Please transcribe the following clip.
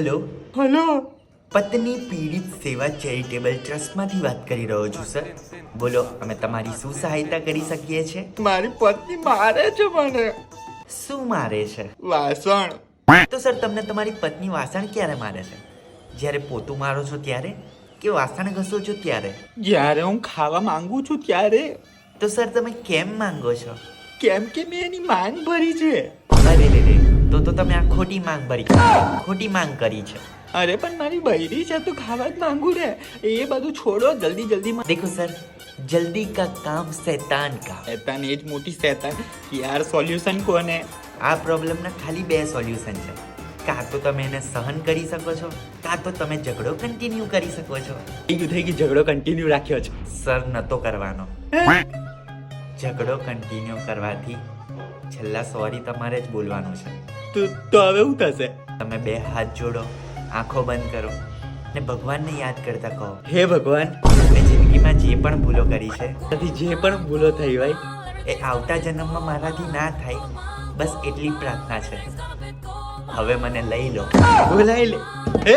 Hello, hello. પત્ની પીડિત સેવા ચેરિટેબલ ટ્રસ્ટમાંથી વાત કરી રહ્યો છું સર. બોલો, અમે તમારી શું સહાયતા કરી શકીએ છીએ? મારી પત્ની મારે છે મને. શું મારે છે? વાસણ. તો સર, તમને તમારી પત્ની વાસણ ક્યારે મારે છે? જ્યારે પોતું મારો છો ત્યારે, કે વાસણ ઘસો છો ત્યારે? જ્યારે હું ખાવા માંગુ છું ત્યારે. તો સર, તમે કેમ માંગો છો? કેમ કે મેં એની માંગ ભરી છે. અરે રે રે, તો તમે આ ખોટી માંગ ભરી, ખોટી માંગ કરી છે. અરે પણ મારી બૈરી છે તો ખાવા જ માંગુ ને. એ બધું છોડો, જલ્દી જલ્દીમાં. દેખો સર, જલ્દી કા કામ શૈતાન કા. શેતાન એ જ મોટી શેતાન. યાર સોલ્યુશન કોને? આ પ્રોબ્લેમના ખાલી બે સોલ્યુશન છે. કાં તો તમે એને સહન કરી શકો છો, કાં તો તમે ઝઘડો કન્ટિન્યુ કરી શકો છો. થઈ ગયું ઝઘડો કન્ટિન્યુ રાખ્યો છે. સર, નતો કરવાનો. ઝઘડો કન્ટિન્યુ કરવાથી છેલ્લા સોરી તમારે જ બોલવાનું છે. તો હવે શું થશે? તમે બે હાથ જોડો, આંખો બંધ કરો ને ભગવાનને યાદ કરતા કહો, હે ભગવાન, મેં જિંદગીમાં જે પણ ભૂલો કરી છે તેથી જે પણ ભૂલો થઈ હોય એ આવતા જન્મમાં મારાથી ના થાય, બસ એટલી પ્રાર્થના છે. હવે મને લઈ લો. ભૂલાઈ લે. હે